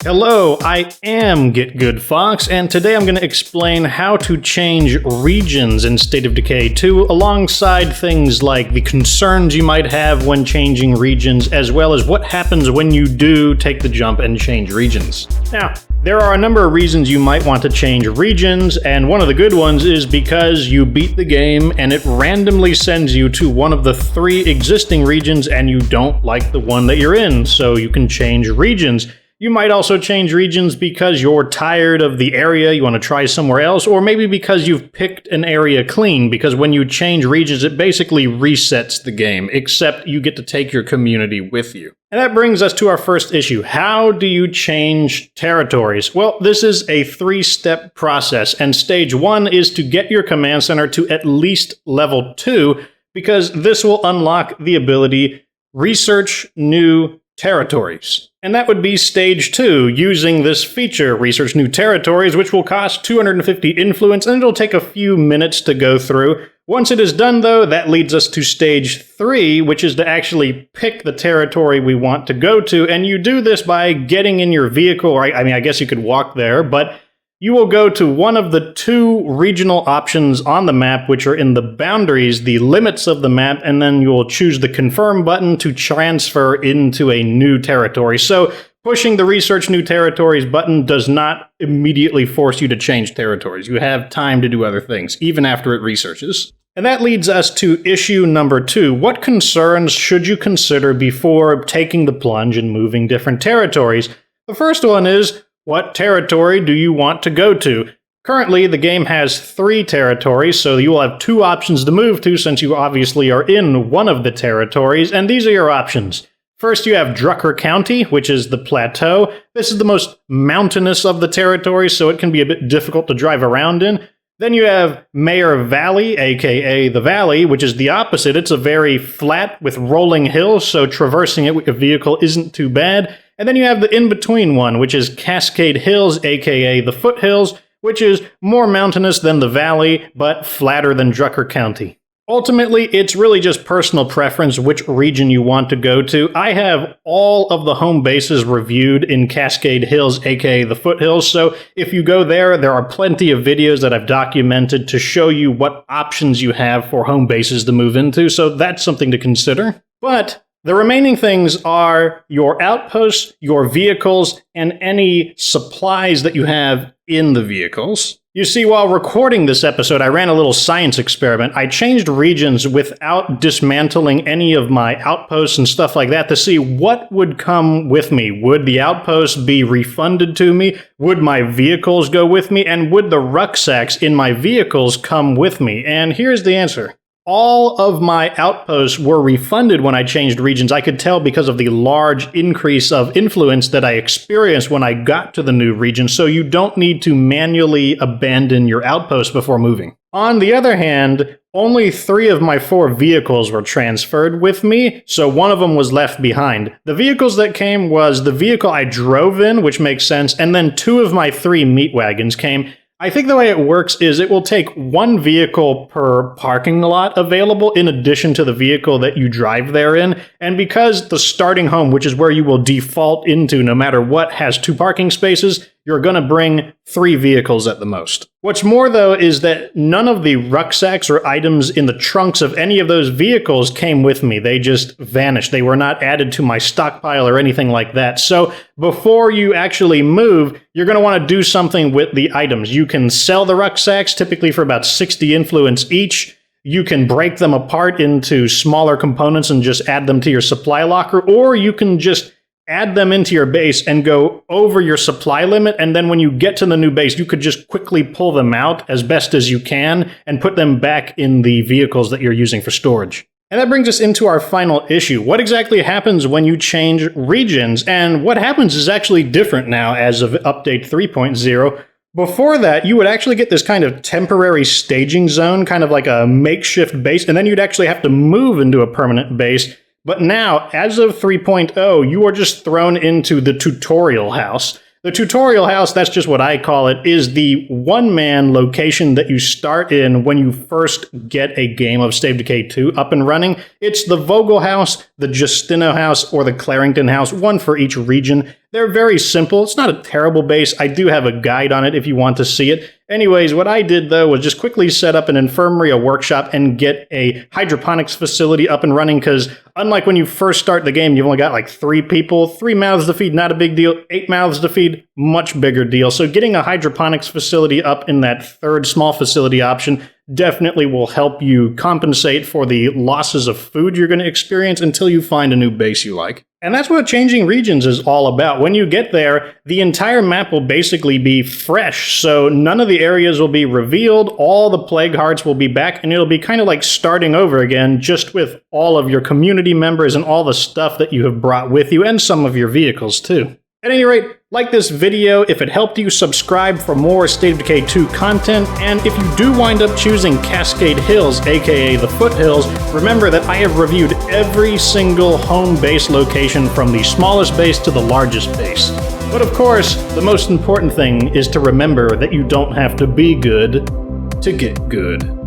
Hello, I am Get Good Fox, and today I'm going to explain how to change regions in State of Decay 2, alongside things like the concerns you might have when changing regions, as well as what happens when you do take the jump and change regions. Now, there are a number of reasons you might want to change regions, and one of the good ones is because you beat the game and it randomly sends you to one of the 3 existing regions and you don't like the one that you're in, so you can change regions. You might also change regions because you're tired of the area, you want to try somewhere else, or maybe because you've picked an area clean, because when you change regions, it basically resets the game, except you get to take your community with you. And that brings us to our first issue. How do you change territories? Well, this is a 3-step process, and stage 1 is to get your command center to at least level 2, because this will unlock the ability Research New Territories. And that would be stage 2, using this feature, Research New Territories, which will cost 250 influence, and it'll take a few minutes to go through. Once it is done, though, that leads us to stage 3, which is to actually pick the territory we want to go to, and you do this by getting in your vehicle, or I guess you could walk there, but you will go to one of the 2 regional options on the map, which are in the boundaries, the limits of the map, and then you will choose the confirm button to transfer into a new territory. So pushing the Research New Territories button does not immediately force you to change territories. You have time to do other things, even after it researches. And that leads us to issue number 2. What concerns should you consider before taking the plunge and moving different territories? The first one is, what territory do you want to go to? Currently, the game has 3 territories, so you will have 2 options to move to since you obviously are in one of the territories, and these are your options. First, you have Drucker County, which is the plateau. This is the most mountainous of the territories, so it can be a bit difficult to drive around in. Then you have Mayor Valley, aka the Valley, which is the opposite. It's a very flat with rolling hills, so traversing it with a vehicle isn't too bad. And then you have the in-between one, which is Cascade Hills, aka the Foothills, which is more mountainous than the Valley, but flatter than Drucker County. Ultimately, it's really just personal preference which region you want to go to. I have all of the home bases reviewed in Cascade Hills, aka the Foothills, so if you go there, there are plenty of videos that I've documented to show you what options you have for home bases to move into, so that's something to consider. But the remaining things are your outposts, your vehicles, and any supplies that you have in the vehicles. You see, while recording this episode, I ran a little science experiment. I changed regions without dismantling any of my outposts and stuff like that to see what would come with me. Would the outposts be refunded to me? Would my vehicles go with me? And would the rucksacks in my vehicles come with me? And here's the answer. All of my outposts were refunded when I changed regions. I could tell because of the large increase of influence that I experienced when I got to the new region, so you don't need to manually abandon your outpost before moving. On the other hand, only 3 of my 4 vehicles were transferred with me, so one of them was left behind. The vehicles that came was the vehicle I drove in, which makes sense, and then 2 of my 3 meat wagons came. I think the way it works is it will take 1 vehicle per parking lot available in addition to the vehicle that you drive there in, and because the starting home, which is where you will default into no matter what, has 2 parking spaces, you're going to bring 3 vehicles at the most. What's more, though, is that none of the rucksacks or items in the trunks of any of those vehicles came with me. They just vanished. They were not added to my stockpile or anything like that. So before you actually move, you're going to want to do something with the items. You can sell the rucksacks, typically for about 60 influence each. You can break them apart into smaller components and just add them to your supply locker, or you can just add them into your base and go over your supply limit, and then when you get to the new base, you could just quickly pull them out as best as you can and put them back in the vehicles that you're using for storage. And that brings us into our final issue. What exactly happens when you change regions? And what happens is actually different now as of update 3.0. Before that, you would actually get this kind of temporary staging zone, kind of like a makeshift base, and then you'd actually have to move into a permanent base. But now, as of 3.0, you are just thrown into the tutorial house. The The tutorial house, that's just what I call it, is the one-man location that you start in when you first get a game of State of Decay 2 up and running. It's the Vogel house, the Justino house, or the Clarington house, one for each region. They're very simple. It's not a terrible base. I do have a guide on it if you want to see it. Anyways, what I did, though, was just quickly set up an infirmary, a workshop, and get a hydroponics facility up and running, because unlike when you first start the game, you've only got like 3 people. 3 mouths to feed, not a big deal. 8 mouths to feed, much bigger deal. So getting a hydroponics facility up in that third small facility option definitely will help you compensate for the losses of food you're going to experience until you find a new base you like. And that's what changing regions is all about. When you get there, the entire map will basically be fresh, so none of the areas will be revealed, all the plague hearts will be back, and it'll be kind of like starting over again, just with all of your community members and all the stuff that you have brought with you, and some of your vehicles too. At any rate, like this video if it helped you, subscribe for more State of Decay 2 content, and if you do wind up choosing Cascade Hills, aka the Foothills, remember that I have reviewed every single home base location from the smallest base to the largest base. But of course, the most important thing is to remember that you don't have to be good to get good.